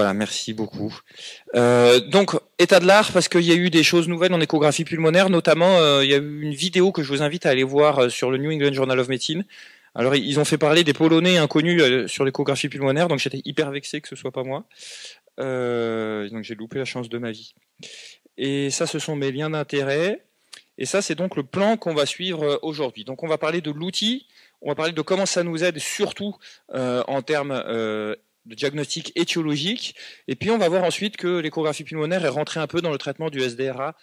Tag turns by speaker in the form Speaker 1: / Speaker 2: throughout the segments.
Speaker 1: Voilà, merci beaucoup. Donc, état de l'art, parce qu'il y a eu des choses nouvelles en échographie pulmonaire, notamment il y a eu une vidéo que je vous invite à aller voir sur le New England Journal of Medicine. Alors, ils ont fait parler des Polonais inconnus sur l'échographie pulmonaire, donc j'étais hyper vexé que ce soit pas moi. Donc j'ai loupé la chance de ma vie. Et ça, ce sont mes liens d'intérêt. Et ça, c'est donc le plan qu'on va suivre aujourd'hui. Donc on va parler de l'outil, on va parler de comment ça nous aide, surtout en termes de diagnostic étiologique. Et puis on va voir ensuite que l'échographie pulmonaire est rentrée un peu dans le traitement du SDRA,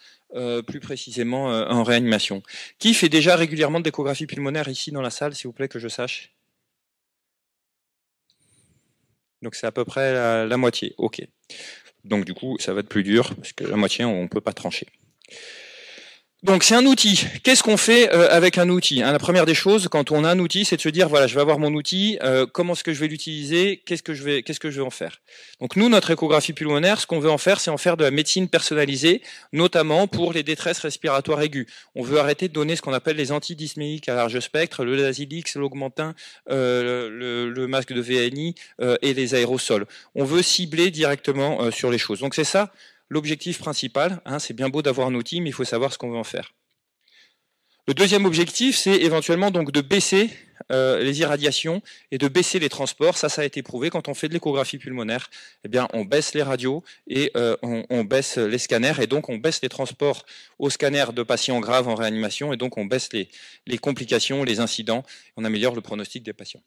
Speaker 1: plus précisément en réanimation. Qui fait déjà régulièrement de l'échographie pulmonaire ici dans la salle, s'il vous plaît, que je sache? Donc c'est à peu près la moitié, ok. Donc du coup, ça va être plus dur, parce que la moitié, on ne peut pas trancher. Donc c'est un outil. Qu'est-ce qu'on fait avec un outil? La première des choses, quand on a un outil, c'est de se dire, voilà, je vais avoir mon outil, comment est-ce que je vais l'utiliser, qu'est-ce que je vais en faire? Donc nous, notre échographie pulmonaire, ce qu'on veut en faire, c'est en faire de la médecine personnalisée, notamment pour les détresses respiratoires aiguës. On veut arrêter de donner ce qu'on appelle les antidysméiques à large spectre, le Lasix, l'Augmentin, le masque de VNI et les aérosols. On veut cibler directement sur les choses. Donc c'est ça l'objectif principal, c'est bien beau d'avoir un outil, mais il faut savoir ce qu'on veut en faire. Le deuxième objectif, c'est éventuellement donc de baisser les irradiations et de baisser les transports. Ça a été prouvé quand on fait de l'échographie pulmonaire. Eh bien, on baisse les radios et on baisse les scanners, et donc on baisse les transports au scanner de patients graves en réanimation, et donc on baisse les complications, les incidents, on améliore le pronostic des patients.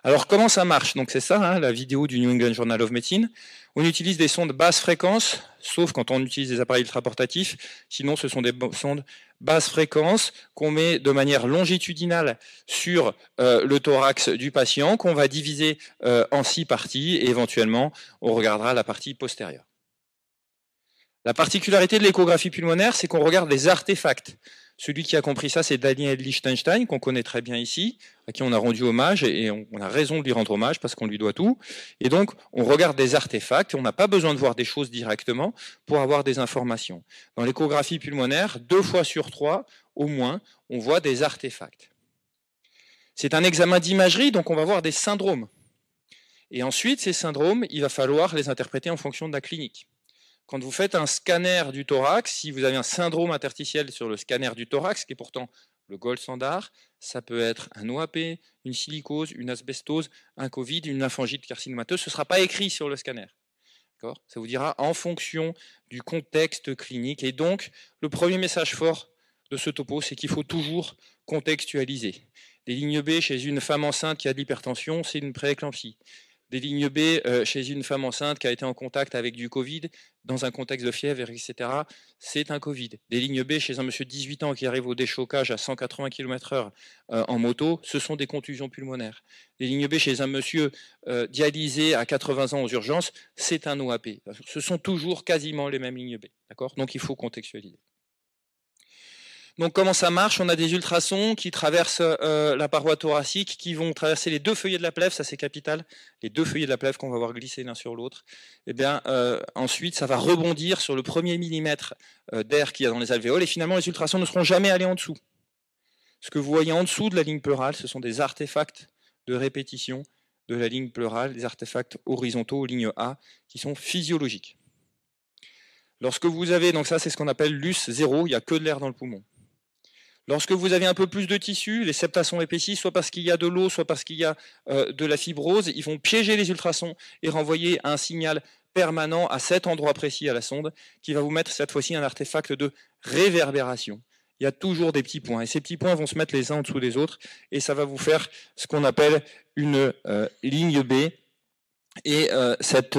Speaker 1: Alors comment ça marche? Donc c'est ça, la vidéo du New England Journal of Medicine. On utilise des sondes basse fréquence, sauf quand on utilise des appareils ultraportatifs. Sinon, ce sont des sondes basse fréquence qu'on met de manière longitudinale sur le thorax du patient, qu'on va diviser en 6 parties, et éventuellement, on regardera la partie postérieure. La particularité de l'échographie pulmonaire, c'est qu'on regarde les artefacts. Celui qui a compris ça, c'est Daniel Lichtenstein, qu'on connaît très bien ici, à qui on a rendu hommage, et on a raison de lui rendre hommage parce qu'on lui doit tout. Et donc, on regarde des artefacts, et on n'a pas besoin de voir des choses directement pour avoir des informations. Dans l'échographie pulmonaire, 2 fois sur 3, au moins, on voit des artefacts. C'est un examen d'imagerie, donc on va voir des syndromes. Et ensuite, ces syndromes, il va falloir les interpréter en fonction de la clinique. Quand vous faites un scanner du thorax, si vous avez un syndrome interstitiel sur le scanner du thorax, qui est pourtant le gold standard, ça peut être un OAP, une silicose, une asbestose, un Covid, une lymphangite carcinomateuse. Ce ne sera pas écrit sur le scanner. Ça vous dira en fonction du contexte clinique. Et donc, le premier message fort de ce topo, c'est qu'il faut toujours contextualiser. Des lignes B chez une femme enceinte qui a de l'hypertension, c'est une prééclampsie. Des lignes B chez une femme enceinte qui a été en contact avec du Covid, dans un contexte de fièvre, etc., c'est un Covid. Des lignes B chez un monsieur de 18 ans qui arrive au déchocage à 180 km/h en moto, ce sont des contusions pulmonaires. Des lignes B chez un monsieur dialysé à 80 ans aux urgences, c'est un OAP. Ce sont toujours quasiment les mêmes lignes B. Donc il faut contextualiser. Donc comment ça marche? On a des ultrasons qui traversent la paroi thoracique, qui vont traverser les 2 feuillets de la plèvre, ça c'est capital, les 2 feuillets de la plèvre qu'on va voir glisser l'un sur l'autre. Et bien ensuite, ça va rebondir sur le premier millimètre d'air qu'il y a dans les alvéoles, et finalement les ultrasons ne seront jamais allés en dessous. Ce que vous voyez en dessous de la ligne pleurale, ce sont des artefacts de répétition de la ligne pleurale, des artefacts horizontaux, ligne A, qui sont physiologiques. Lorsque vous avez, donc ça c'est ce qu'on appelle l'US 0, il n'y a que de l'air dans le poumon. Lorsque vous avez un peu plus de tissu, les septas sont épaissis, soit parce qu'il y a de l'eau, soit parce qu'il y a de la fibrose, ils vont piéger les ultrasons et renvoyer un signal permanent à cet endroit précis à la sonde, qui va vous mettre cette fois-ci un artefact de réverbération. Il y a toujours des petits points, et ces petits points vont se mettre les uns en dessous des autres, et ça va vous faire ce qu'on appelle une ligne B. Et cette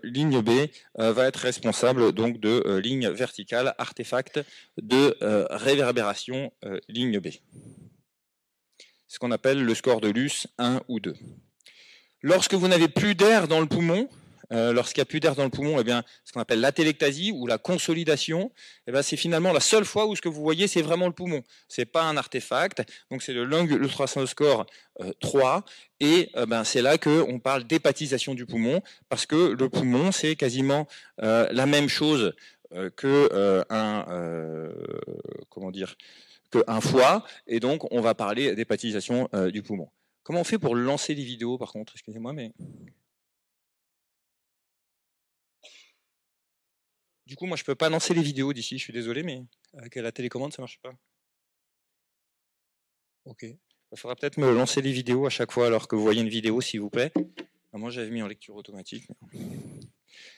Speaker 1: ligne B va être responsable donc de ligne verticale, artefact de réverbération, ligne B. Ce qu'on appelle le score de Luce 1 ou 2. Lorsque vous n'avez plus d'air dans le poumon, lorsqu'il n'y a plus d'air dans le poumon, eh bien, ce qu'on appelle l'atelectasie ou la consolidation, eh bien, c'est finalement la seule fois où ce que vous voyez, c'est vraiment le poumon. Ce n'est pas un artefact, donc c'est le lung ultrasound score 3, et c'est là qu'on parle d'hépatisation du poumon, parce que le poumon, c'est quasiment la même chose qu'un foie, et donc on va parler d'hépatisation du poumon. Comment on fait pour lancer les vidéos, par contre? Excusez-moi, mais... Du coup, moi, je peux pas lancer les vidéos d'ici, je suis désolé, mais avec la télécommande, ça marche pas. Ok. Il faudra peut-être me lancer les vidéos à chaque fois alors que vous voyez une vidéo, s'il vous plaît. Moi, j'avais mis en lecture automatique.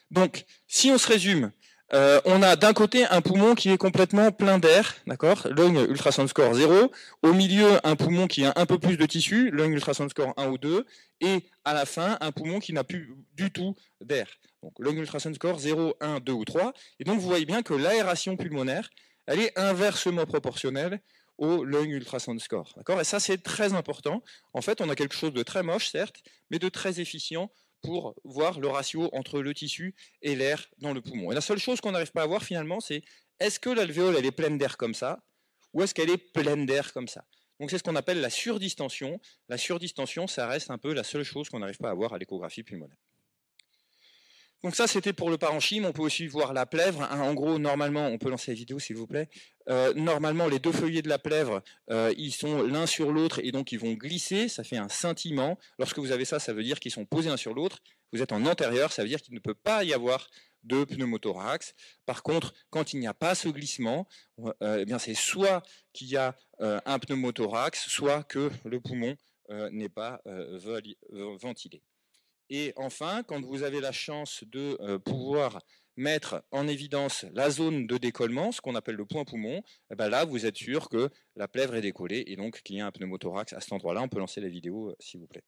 Speaker 1: Donc, si on se résume, on a d'un côté un poumon qui est complètement plein d'air, d'accord, lung ultrasound score 0, au milieu un poumon qui a un peu plus de tissu, lung ultrasound score 1 ou 2, et à la fin un poumon qui n'a plus du tout d'air. Donc lung ultrasound score 0, 1, 2 ou 3, et donc vous voyez bien que l'aération pulmonaire, elle est inversement proportionnelle au lung ultrasound score, d'accord. Et ça c'est très important. En fait, on a quelque chose de très moche, certes, mais de très efficient pour voir le ratio entre le tissu et l'air dans le poumon. Et la seule chose qu'on n'arrive pas à voir finalement, c'est est-ce que l'alvéole elle est pleine d'air comme ça, ou est-ce qu'elle est pleine d'air comme ça. Donc c'est ce qu'on appelle la surdistension. La surdistension, ça reste un peu la seule chose qu'on n'arrive pas à voir à l'échographie pulmonaire. Donc ça, c'était pour le parenchyme. On peut aussi voir la plèvre. En gros, normalement, on peut lancer la vidéo, s'il vous plaît. Normalement, les deux feuillets de la plèvre, ils sont l'un sur l'autre et donc ils vont glisser. Ça fait un scintillement. Lorsque vous avez ça, ça veut dire qu'ils sont posés l'un sur l'autre. Vous êtes en antérieur, ça veut dire qu'il ne peut pas y avoir de pneumothorax. Par contre, quand il n'y a pas ce glissement, eh bien c'est soit qu'il y a un pneumothorax, soit que le poumon n'est pas ventilé. Et enfin, quand vous avez la chance de pouvoir mettre en évidence la zone de décollement, ce qu'on appelle le point poumon, eh ben là, vous êtes sûr que la plèvre est décollée et donc qu'il y a un pneumothorax à cet endroit-là. On peut lancer la vidéo, s'il vous plaît.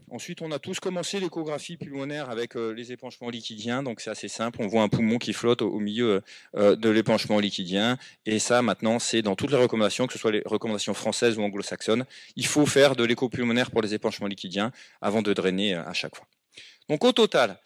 Speaker 1: Ensuite, on a tous commencé l'échographie pulmonaire avec les épanchements liquidiens, donc c'est assez simple. On voit un poumon qui flotte au milieu de l'épanchement liquidien, et ça, maintenant, c'est dans toutes les recommandations, que ce soit les recommandations françaises ou anglo-saxonnes. Il faut faire de l'écho pulmonaire pour les épanchements liquidiens avant de drainer à chaque fois. Donc au total,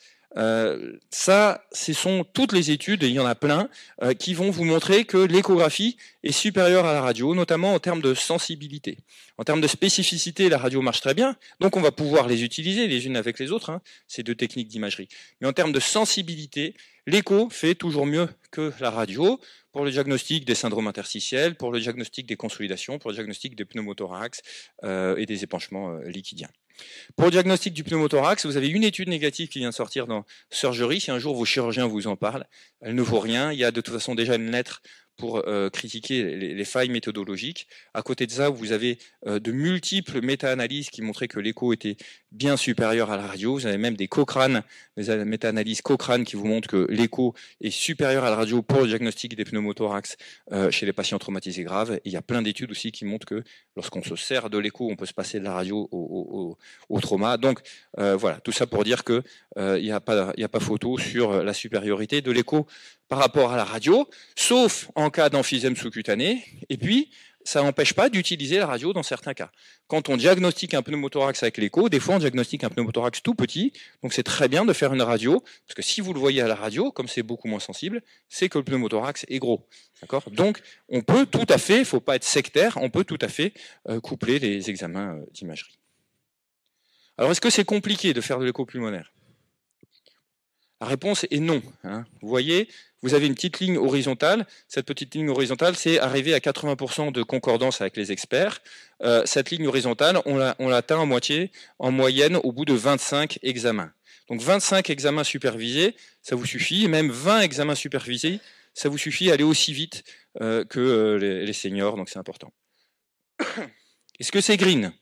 Speaker 1: ça, ce sont toutes les études, et il y en a plein, qui vont vous montrer que l'échographie est supérieure à la radio, notamment en termes de sensibilité. En termes de spécificité, la radio marche très bien, donc on va pouvoir les utiliser les unes avec les autres, ces deux techniques d'imagerie. Mais en termes de sensibilité, l'écho fait toujours mieux que la radio pour le diagnostic des syndromes interstitiels, pour le diagnostic des consolidations, pour le diagnostic des pneumothorax et des épanchements liquidiens. Pour le diagnostic du pneumothorax, vous avez une étude négative qui vient de sortir dans Surgery. Si un jour vos chirurgiens vous en parlent, elle ne vaut rien. Il y a de toute façon déjà une lettre pour critiquer les failles méthodologiques. À côté de ça, vous avez de multiples méta-analyses qui montraient que l'écho était bien supérieur à la radio. Vous avez même des Cochrane, des méta-analyses Cochrane qui vous montrent que l'écho est supérieur à la radio pour le diagnostic des pneumothorax chez les patients traumatisés graves. Et il y a plein d'études aussi qui montrent que lorsqu'on se sert de l'écho, on peut se passer de la radio au trauma. Donc voilà, tout ça pour dire que il n'y a pas photo sur la supériorité de l'écho par rapport à la radio, sauf en cas d'emphysème sous-cutané, et puis ça n'empêche pas d'utiliser la radio dans certains cas. Quand on diagnostique un pneumothorax avec l'écho, des fois on diagnostique un pneumothorax tout petit, donc c'est très bien de faire une radio, parce que si vous le voyez à la radio, comme c'est beaucoup moins sensible, c'est que le pneumothorax est gros. D'accord ? Donc on peut tout à fait, il ne faut pas être sectaire, on peut tout à fait coupler les examens d'imagerie. Alors est-ce que c'est compliqué de faire de l'écho pulmonaire ? La réponse est non. Vous voyez, vous avez une petite ligne horizontale. Cette petite ligne horizontale, c'est arriver à 80% de concordance avec les experts. Cette ligne horizontale, on l'atteint en moyenne, au bout de 25 examens. Donc 25 examens supervisés, ça vous suffit. Et même 20 examens supervisés, ça vous suffit à aller aussi vite que les seniors, donc c'est important. Est-ce que c'est green ?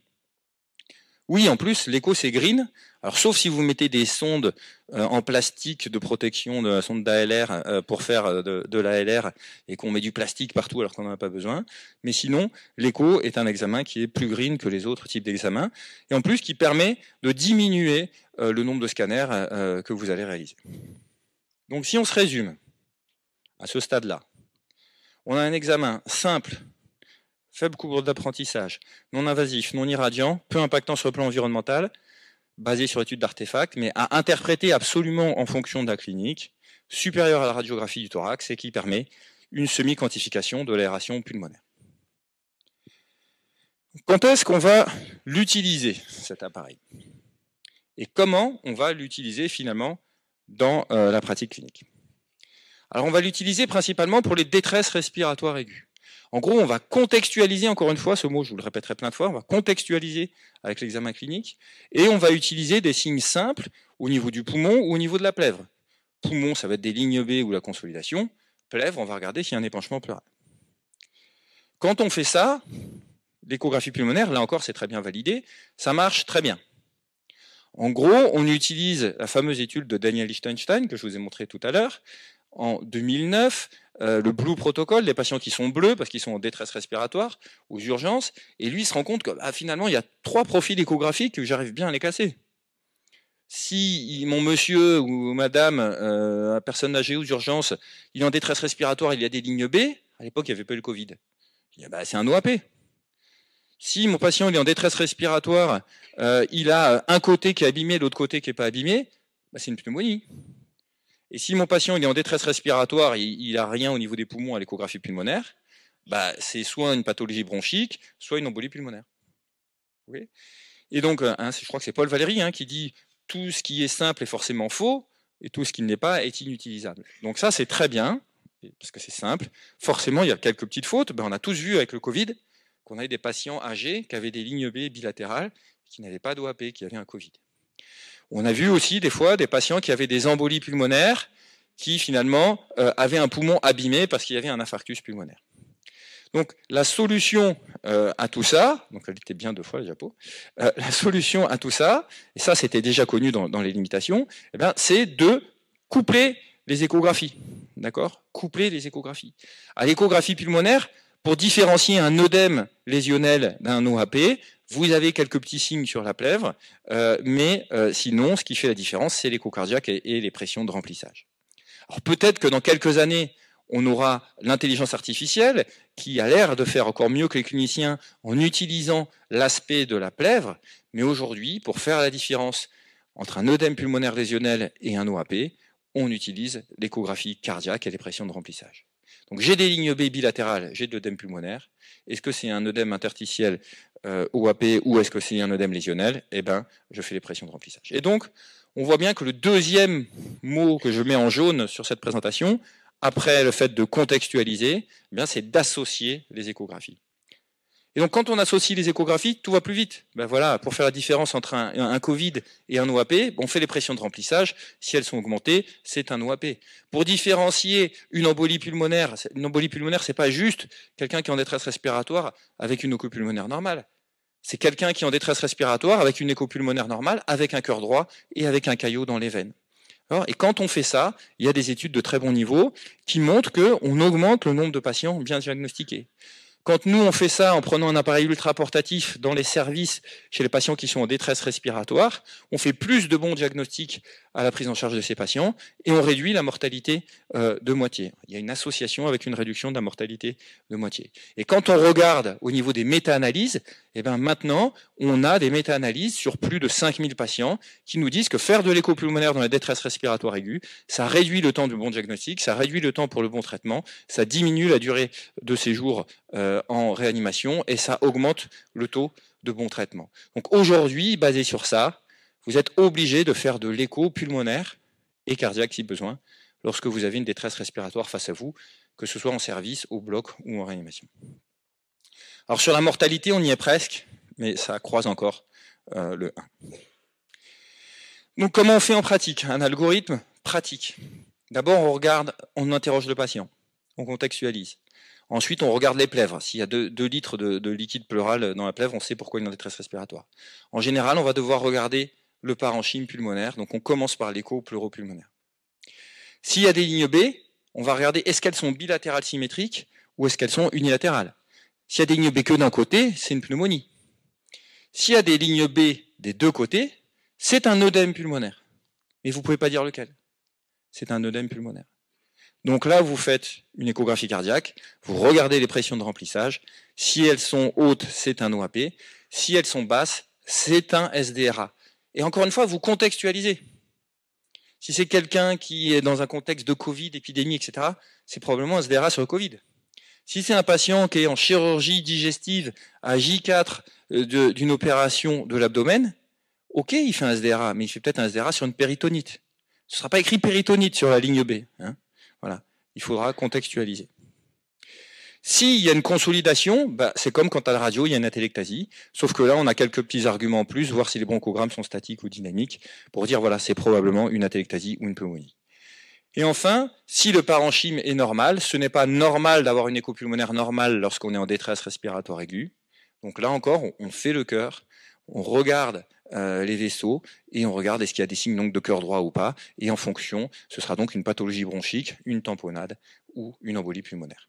Speaker 1: Oui, en plus, l'écho, c'est green. Alors, sauf si vous mettez des sondes en plastique de protection, de la sonde d'ALR pour faire de l'ALR et qu'on met du plastique partout alors qu'on n'en a pas besoin. Mais sinon, l'écho est un examen qui est plus green que les autres types d'examens et en plus qui permet de diminuer le nombre de scanners que vous allez réaliser. Donc, si on se résume à ce stade-là, on a un examen simple, faible courbe d'apprentissage, non invasif, non irradiant, peu impactant sur le plan environnemental, basé sur l'étude d'artefacts, mais à interpréter absolument en fonction de la clinique, supérieur à la radiographie du thorax et qui permet une semi-quantification de l'aération pulmonaire. Quand est-ce qu'on va l'utiliser, cet appareil? Et comment on va l'utiliser finalement dans la pratique clinique? Alors on va l'utiliser principalement pour les détresses respiratoires aiguës. En gros, on va contextualiser, encore une fois, ce mot je vous le répéterai plein de fois, on va contextualiser avec l'examen clinique et on va utiliser des signes simples au niveau du poumon ou au niveau de la plèvre. Poumon, ça va être des lignes B ou la consolidation. Plèvre, on va regarder s'il y a un épanchement pleural. Quand on fait ça, l'échographie pulmonaire, là encore, c'est très bien validé, ça marche très bien. En gros, on utilise la fameuse étude de Daniel Lichtenstein, que je vous ai montré tout à l'heure, en 2009, le Blue Protocol, les patients qui sont bleus parce qu'ils sont en détresse respiratoire, aux urgences, et lui il se rend compte que finalement, il y a 3 profils échographiques que j'arrive bien à les classer. Si mon monsieur ou madame, personne âgée aux urgences, il est en détresse respiratoire, il y a des lignes B, à l'époque, il n'y avait pas eu le Covid. C'est un OAP. Si mon patient il est en détresse respiratoire, il a un côté qui est abîmé, l'autre côté qui n'est pas abîmé, c'est une pneumonie. Et si mon patient il est en détresse respiratoire, il n'a rien au niveau des poumons à l'échographie pulmonaire, c'est soit une pathologie bronchique, soit une embolie pulmonaire. Oui. Et donc, je crois que c'est Paul Valéry qui dit « tout ce qui est simple est forcément faux, et tout ce qui ne l'est pas est inutilisable ». Donc ça, c'est très bien, parce que c'est simple. Forcément, il y a quelques petites fautes. On a tous vu avec le Covid qu'on avait des patients âgés qui avaient des lignes B bilatérales, qui n'avaient pas d'OAP, qui avaient un Covid. On a vu aussi des fois des patients qui avaient des embolies pulmonaires, qui finalement avaient un poumon abîmé parce qu'il y avait un infarctus pulmonaire. Donc la solution à tout ça, donc elle était bien 2 fois la diapo, la solution à tout ça, et ça c'était déjà connu dans les limitations, c'est de coupler les échographies. D'accord ? Coupler les échographies. À l'échographie pulmonaire, pour différencier un œdème lésionnel d'un OAP, vous avez quelques petits signes sur la plèvre, mais sinon, ce qui fait la différence, c'est l'écho cardiaque et les pressions de remplissage. Alors peut-être que dans quelques années, on aura l'intelligence artificielle qui a l'air de faire encore mieux que les cliniciens en utilisant l'aspect de la plèvre, mais aujourd'hui, pour faire la différence entre un œdème pulmonaire lésionnel et un OAP, on utilise l'échographie cardiaque et les pressions de remplissage. Donc j'ai des lignes B bilatérales, j'ai de l'œdème pulmonaire. Est-ce que c'est un œdème interstitiel OAP ou est-ce que c'est un œdème lésionnel ? Je fais les pressions de remplissage. Et donc, on voit bien que le deuxième mot que je mets en jaune sur cette présentation, après le fait de contextualiser, c'est d'associer les échographies. Et donc, quand on associe les échographies, tout va plus vite. Pour faire la différence entre un Covid et un OAP, on fait les pressions de remplissage. Si elles sont augmentées, c'est un OAP. Pour différencier une embolie pulmonaire, c'est pas juste quelqu'un qui est en détresse respiratoire avec une écho pulmonaire normale. C'est quelqu'un qui est en détresse respiratoire avec une écho pulmonaire normale, avec un cœur droit et avec un caillot dans les veines. Et quand on fait ça, il y a des études de très bon niveau qui montrent qu'on augmente le nombre de patients bien diagnostiqués. Quand nous, on fait ça en prenant un appareil ultra-portatif dans les services chez les patients qui sont en détresse respiratoire, on fait plus de bons diagnostics à la prise en charge de ces patients et on réduit la mortalité de moitié. Il y a une association avec une réduction de la mortalité de moitié. Et quand on regarde au niveau des méta-analyses, maintenant, on a des méta-analyses sur plus de 5000 patients qui nous disent que faire de l'écho pulmonaire dans la détresse respiratoire aiguë, ça réduit le temps du bon diagnostic, ça réduit le temps pour le bon traitement, ça diminue la durée de séjour en réanimation et ça augmente le taux de bon traitement. Donc aujourd'hui, basé sur ça, vous êtes obligé de faire de l'écho pulmonaire et cardiaque si besoin, lorsque vous avez une détresse respiratoire face à vous, que ce soit en service, au bloc ou en réanimation. Alors sur la mortalité, on y est presque, mais ça croise encore le 1. Donc comment on fait en pratique ? Un algorithme pratique. D'abord, on interroge le patient, on contextualise. Ensuite, on regarde les plèvres. S'il y a 2 litres de liquide pleural dans la plèvre, on sait pourquoi il est en détresse respiratoire. En général, on va devoir regarder le parenchyme pulmonaire. Donc, on commence par l'écho pleuropulmonaire. S'il y a des lignes B, on va regarder est-ce qu'elles sont bilatérales symétriques ou est-ce qu'elles sont unilatérales. S'il y a des lignes B que d'un côté, c'est une pneumonie. S'il y a des lignes B des 2 côtés, c'est un œdème pulmonaire. Mais vous ne pouvez pas dire lequel. C'est un œdème pulmonaire. Donc là, vous faites une échographie cardiaque, vous regardez les pressions de remplissage. Si elles sont hautes, c'est un OAP. Si elles sont basses, c'est un SDRA. Et encore une fois, vous contextualisez. Si c'est quelqu'un qui est dans un contexte de Covid, épidémie, etc., c'est probablement un SDRA sur le Covid. Si c'est un patient qui est en chirurgie digestive à J4 d'une opération de l'abdomen, ok, il fait un SDRA, mais il fait peut-être un SDRA sur une péritonite. Ce ne sera pas écrit péritonite sur la ligne B. Voilà, il faudra contextualiser. S'il y a une consolidation, bah, c'est comme quand à la radio, il y a une atélectasie, sauf que là, on a quelques petits arguments en plus, voir si les bronchogrammes sont statiques ou dynamiques, pour dire, voilà, c'est probablement une atélectasie ou une pneumonie. Et enfin, si le parenchyme est normal, ce n'est pas normal d'avoir une écho pulmonaire normale lorsqu'on est en détresse respiratoire aiguë. Donc là encore, on fait le cœur, on regarde les vaisseaux et on regarde est-ce qu'il y a des signes donc, de cœur droit ou pas. Et en fonction, ce sera donc une pathologie bronchique, une tamponnade ou une embolie pulmonaire.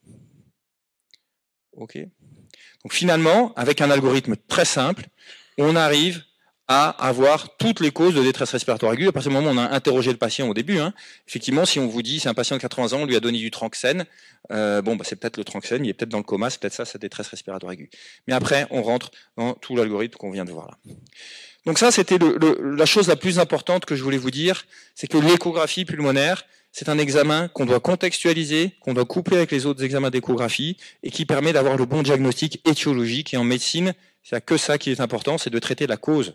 Speaker 1: Ok. Donc finalement, avec un algorithme très simple, on arrive à avoir toutes les causes de détresse respiratoire aiguë. À partir du moment où on a interrogé le patient au début, hein, effectivement, si on vous dit c'est un patient de 80 ans, on lui a donné du tranxène, bon, bah, c'est peut-être le tranxène, il est peut-être dans le coma, c'est peut-être ça sa détresse respiratoire aiguë. Mais après, on rentre dans tout l'algorithme qu'on vient de voir là. Donc ça, c'était la chose la plus importante que je voulais vous dire, c'est que l'échographie pulmonaire, c'est un examen qu'on doit contextualiser, qu'on doit coupler avec les autres examens d'échographie et qui permet d'avoir le bon diagnostic étiologique. Et en médecine, il n'y a que ça qui est important, c'est de traiter la cause.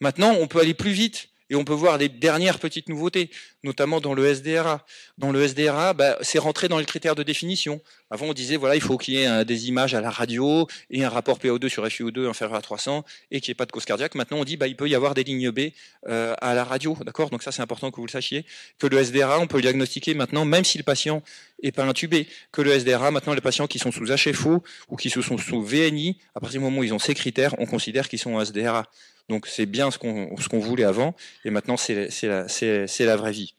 Speaker 1: Maintenant, on peut aller plus vite et on peut voir les dernières petites nouveautés, notamment dans le SDRA. Dans le SDRA, bah, c'est rentré dans les critères de définition. Avant, on disait voilà, il faut qu'il y ait des images à la radio et un rapport PO2 sur FiO2 inférieur à 300 et qu'il n'y ait pas de cause cardiaque. Maintenant, on dit bah, il peut y avoir des lignes B à la radio, d'accord. Donc ça, c'est important que vous le sachiez. Que le SDRA, on peut le diagnostiquer maintenant, même si le patient est pas intubé. Que le SDRA, maintenant, les patients qui sont sous HFO ou qui sont sous VNI, à partir du moment où ils ont ces critères, on considère qu'ils sont en SDRA. Donc c'est bien ce qu'on voulait avant, et maintenant c'est la vraie vie.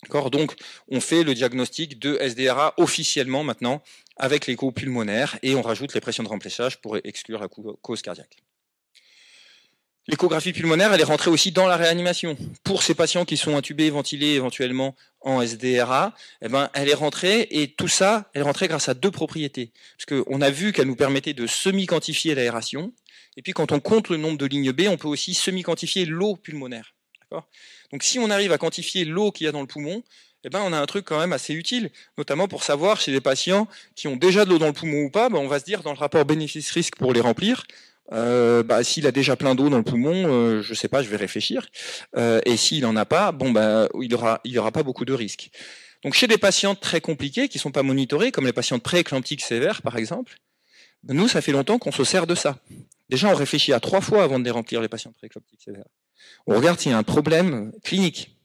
Speaker 1: D'accord. Donc on fait le diagnostic de SDRA officiellement maintenant avec l'écho pulmonaire et on rajoute les pressions de remplissage pour exclure la cause cardiaque. L'échographie pulmonaire, elle est rentrée aussi dans la réanimation. Pour ces patients qui sont intubés, ventilés éventuellement en SDRA, eh ben, elle est rentrée et tout ça, elle est rentrée grâce à deux propriétés. Parce qu'on a vu qu'elle nous permettait de semi-quantifier l'aération. Et puis quand on compte le nombre de lignes B, on peut aussi semi-quantifier l'eau pulmonaire. Donc si on arrive à quantifier l'eau qu'il y a dans le poumon, eh ben, on a un truc quand même assez utile, notamment pour savoir chez les patients qui ont déjà de l'eau dans le poumon ou pas, ben, on va se dire dans le rapport bénéfice-risque pour les remplir, bah, s'il a déjà plein d'eau dans le poumon, je sais pas, je vais réfléchir. Et s'il en a pas, bon bah il y aura pas beaucoup de risques. Donc chez des patients très compliqués qui sont pas monitorés, comme les patients prééclamptiques sévères par exemple, nous ça fait longtemps qu'on se sert de ça. Déjà on réfléchit à 3 fois avant de les remplir les patients prééclamptiques sévères. On regarde s'il y a un problème clinique.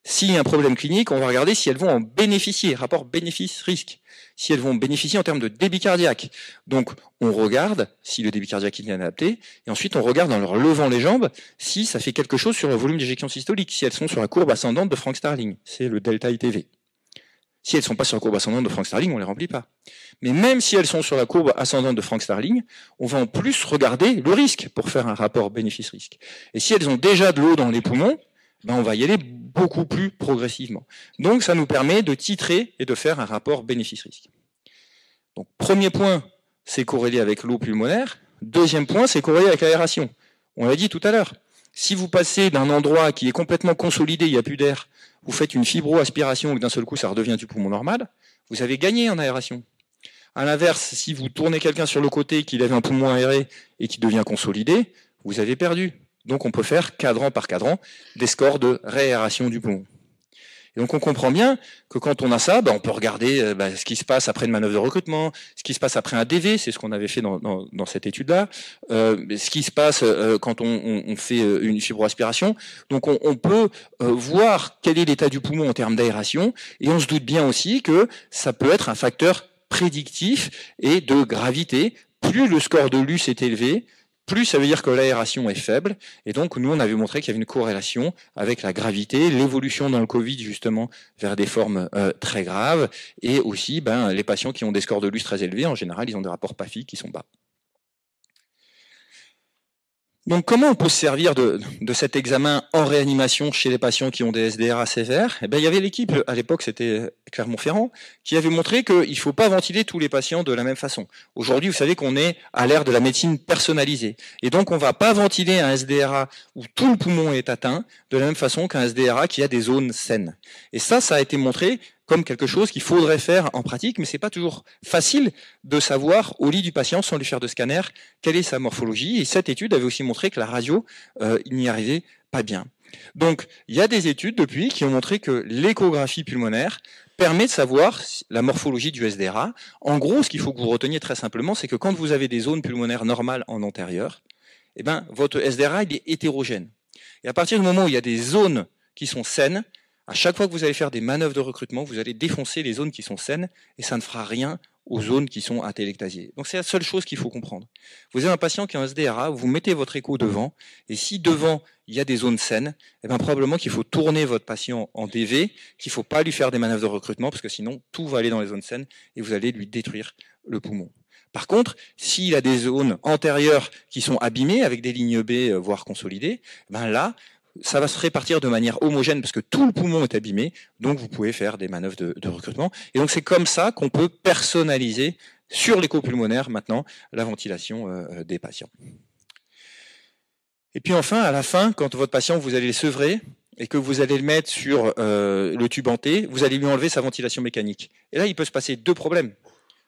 Speaker 1: S'il y a un problème clinique, on va regarder si elles vont en bénéficier, rapport bénéfice-risque. Si elles vont bénéficier en termes de débit cardiaque. Donc, on regarde si le débit cardiaque est bien adapté, et ensuite on regarde en leur levant les jambes si ça fait quelque chose sur le volume d'éjection systolique, si elles sont sur la courbe ascendante de Frank Starling, c'est le delta ITV. Si elles ne sont pas sur la courbe ascendante de Frank Starling, on ne les remplit pas. Mais même si elles sont sur la courbe ascendante de Frank Starling, on va en plus regarder le risque pour faire un rapport bénéfice-risque. Et si elles ont déjà de l'eau dans les poumons, ben on va y aller beaucoup plus progressivement. Donc ça nous permet de titrer et de faire un rapport bénéfice-risque. Donc premier point, c'est corrélé avec l'eau pulmonaire. Deuxième point, c'est corrélé avec l'aération. On l'a dit tout à l'heure. Si vous passez d'un endroit qui est complètement consolidé, il n'y a plus d'air, vous faites une fibro-aspiration et d'un seul coup ça redevient du poumon normal, vous avez gagné en aération. À l'inverse, si vous tournez quelqu'un sur le côté, qu'il avait un poumon aéré et qui devient consolidé, vous avez perdu. Donc on peut faire cadran par cadran des scores de réaération du poumon. Et donc on comprend bien que quand on a ça, on peut regarder ce qui se passe après une manœuvre de recrutement, ce qui se passe après un DV, c'est ce qu'on avait fait dans cette étude-là, ce qui se passe quand on fait une fibroaspiration. Donc on peut voir quel est l'état du poumon en termes d'aération, et on se doute bien aussi que ça peut être un facteur prédictif et de gravité. Plus le score de l'US est élevé, plus ça veut dire que l'aération est faible, et donc nous on avait montré qu'il y avait une corrélation avec la gravité, l'évolution dans le Covid justement vers des formes très graves, et aussi les patients qui ont des scores de l'US très élevés, en général ils ont des rapports PAFI qui sont bas. Donc comment on peut se servir de cet examen en réanimation chez les patients qui ont des SDRA sévères? Il y avait l'équipe, à l'époque c'était Clermont-Ferrand, qui avait montré qu'il ne faut pas ventiler tous les patients de la même façon. Aujourd'hui, vous savez qu'on est à l'ère de la médecine personnalisée. Et donc on ne va pas ventiler un SDRA où tout le poumon est atteint de la même façon qu'un SDRA qui a des zones saines. Et ça a été montré comme quelque chose qu'il faudrait faire en pratique, mais c'est pas toujours facile de savoir au lit du patient, sans lui faire de scanner, quelle est sa morphologie. Et cette étude avait aussi montré que la radio, il n'y arrivait pas bien. Donc, il y a des études depuis qui ont montré que l'échographie pulmonaire permet de savoir la morphologie du SDRA. En gros, ce qu'il faut que vous reteniez très simplement, c'est que quand vous avez des zones pulmonaires normales en antérieur, eh ben, votre SDRA il est hétérogène. Et à partir du moment où il y a des zones qui sont saines, à chaque fois que vous allez faire des manœuvres de recrutement, vous allez défoncer les zones qui sont saines et ça ne fera rien aux zones qui sont atelectasiées. Donc c'est la seule chose qu'il faut comprendre. Vous avez un patient qui a un SDRA, vous mettez votre écho devant, et si devant il y a des zones saines, eh bien probablement qu'il faut tourner votre patient en DV, qu'il ne faut pas lui faire des manœuvres de recrutement, parce que sinon tout va aller dans les zones saines et vous allez lui détruire le poumon. Par contre, s'il a des zones antérieures qui sont abîmées, avec des lignes B, voire consolidées, ben là, ça va se répartir de manière homogène parce que tout le poumon est abîmé, donc vous pouvez faire des manœuvres de recrutement. Et donc c'est comme ça qu'on peut personnaliser sur l'écho pulmonaire maintenant la ventilation des patients. Et puis enfin, à la fin, quand votre patient, vous allez le sevrer et que vous allez le mettre sur le tube hanté, vous allez lui enlever sa ventilation mécanique. Et là, il peut se passer deux problèmes.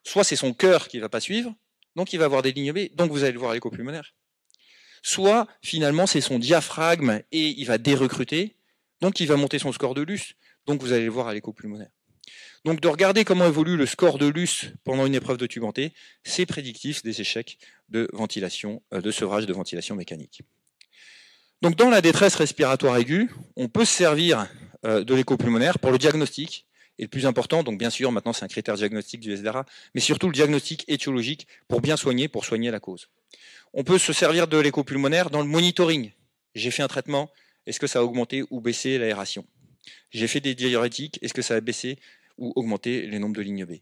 Speaker 1: Soit c'est son cœur qui ne va pas suivre, donc il va avoir des lignes B, donc vous allez le voir à l'écho pulmonaire. Soit, finalement, c'est son diaphragme et il va dérecruter, donc il va monter son score de Luce, donc vous allez le voir à l'écho pulmonaire. Donc de regarder comment évolue le score de Luce pendant une épreuve de tube hanté, c'est prédictif des échecs de ventilation, de sevrage de ventilation mécanique. Donc dans la détresse respiratoire aiguë, on peut se servir de l'écho pulmonaire pour le diagnostic, et le plus important, donc bien sûr, maintenant c'est un critère diagnostique du SDRA, mais surtout le diagnostic étiologique pour bien soigner, pour soigner la cause. On peut se servir de l'écho pulmonaire dans le monitoring. J'ai fait un traitement, est-ce que ça a augmenté ou baissé l'aération? J'ai fait des diurétiques, est-ce que ça a baissé ou augmenté les nombres de lignes B?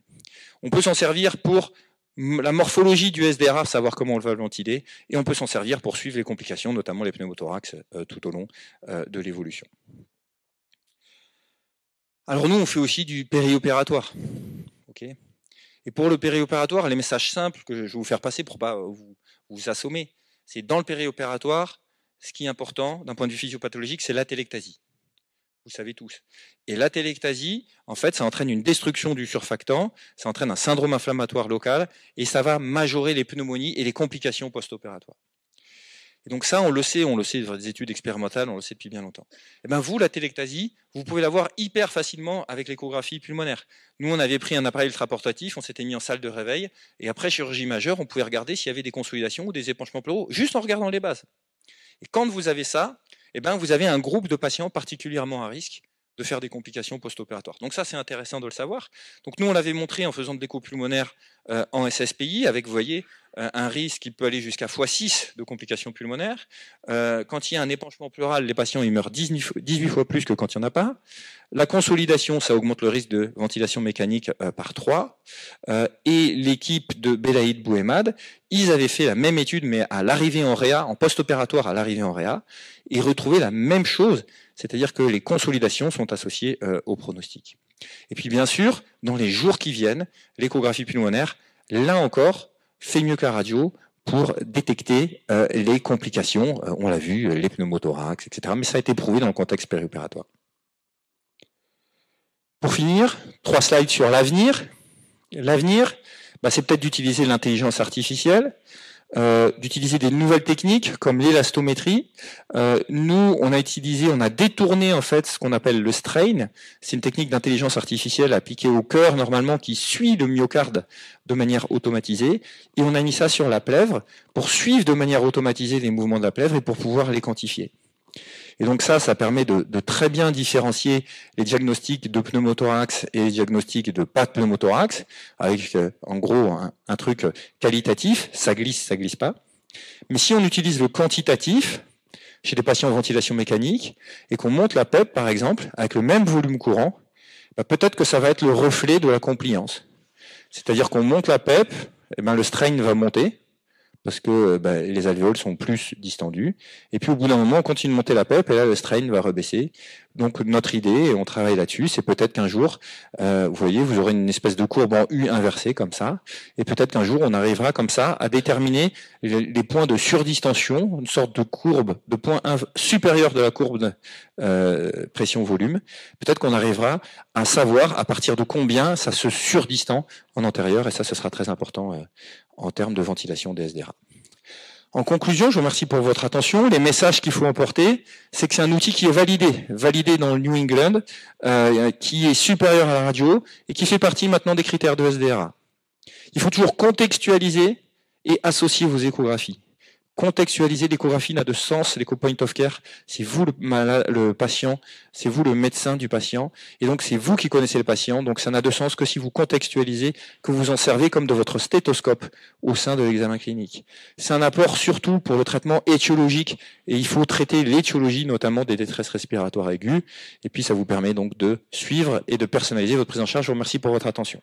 Speaker 1: On peut s'en servir pour la morphologie du SDRA, savoir comment on va le ventiler, et on peut s'en servir pour suivre les complications, notamment les pneumothorax, tout au long de l'évolution. Alors nous, on fait aussi du périopératoire. Okay. Et pour le périopératoire, les messages simples que je vais vous faire passer pour pas vous assommer, c'est dans le périopératoire, ce qui est important d'un point de vue physiopathologique, c'est l'atelectasie. Vous savez tous. Et l'atelectasie, en fait, ça entraîne une destruction du surfactant, ça entraîne un syndrome inflammatoire local, et ça va majorer les pneumonies et les complications post-opératoires. Et donc ça, on le sait dans des études expérimentales, on le sait depuis bien longtemps. Et bien vous, l'atelectasie, vous pouvez l'avoir hyper facilement avec l'échographie pulmonaire. Nous, on avait pris un appareil ultraportatif, on s'était mis en salle de réveil, et après chirurgie majeure, on pouvait regarder s'il y avait des consolidations ou des épanchements pleuraux, juste en regardant les bases. Et quand vous avez ça, eh ben vous avez un groupe de patients particulièrement à risque de faire des complications post-opératoires. Donc ça, c'est intéressant de le savoir. Donc nous, on l'avait montré en faisant de l'écho pulmonaire en SSPI, avec, vous voyez, un risque qui peut aller jusqu'à x6 de complications pulmonaires. Quand il y a un épanchement pleural, les patients ils meurent 18 fois plus que quand il n'y en a pas. La consolidation, ça augmente le risque de ventilation mécanique par 3. Et l'équipe de Belaïd Bouhemad, ils avaient fait la même étude, mais à l'arrivée en réa, en post-opératoire à l'arrivée en réa, et retrouvaient la même chose, c'est-à-dire que les consolidations sont associées au pronostic. Et puis bien sûr, dans les jours qui viennent, l'échographie pulmonaire, là encore, fait mieux que la radio pour détecter les complications, on l'a vu, les pneumothorax, etc. Mais ça a été prouvé dans le contexte périopératoire. Pour finir, 3 slides sur l'avenir. L'avenir, c'est peut-être d'utiliser l'intelligence artificielle, d'utiliser des nouvelles techniques comme l'élastométrie. Nous, on a détourné en fait ce qu'on appelle le strain. C'est une technique d'intelligence artificielle appliquée au cœur normalement qui suit le myocarde de manière automatisée, et on a mis ça sur la plèvre pour suivre de manière automatisée les mouvements de la plèvre et pour pouvoir les quantifier. Et donc ça permet de très bien différencier les diagnostics de pneumothorax et les diagnostics de pas de pneumothorax, avec en gros un truc qualitatif, ça glisse pas. Mais si on utilise le quantitatif, chez des patients en ventilation mécanique, et qu'on monte la PEP par exemple, avec le même volume courant, peut-être que ça va être le reflet de la compliance. C'est-à-dire qu'on monte la PEP, et le strain va monter, parce que les alvéoles sont plus distendus. Et puis au bout d'un moment, on continue de monter la PEP, et là le strain va rebaisser. Donc notre idée, et on travaille là-dessus, c'est peut-être qu'un jour, vous voyez, vous aurez une espèce de courbe en U inversée comme ça, et peut-être qu'un jour, on arrivera comme ça à déterminer les points de surdistension, une sorte de courbe, de point supérieur de la courbe de pression-volume. Peut-être qu'on arrivera à savoir à partir de combien ça se surdistend en antérieur, et ça, ce sera très important en termes de ventilation des SDRA. En conclusion, je vous remercie pour votre attention. Les messages qu'il faut emporter, c'est que c'est un outil qui est validé dans le New England, qui est supérieur à la radio et qui fait partie maintenant des critères de SDRA. Il faut toujours contextualiser et associer vos échographies. Contextualiser l'échographie n'a de sens, l'écho point of care, c'est vous le patient, c'est vous le médecin du patient, et donc c'est vous qui connaissez le patient, donc ça n'a de sens que si vous contextualisez, que vous en servez comme de votre stéthoscope au sein de l'examen clinique. C'est un apport surtout pour le traitement étiologique, et il faut traiter l'étiologie, notamment des détresses respiratoires aiguës, et puis ça vous permet donc de suivre et de personnaliser votre prise en charge. Je vous remercie pour votre attention.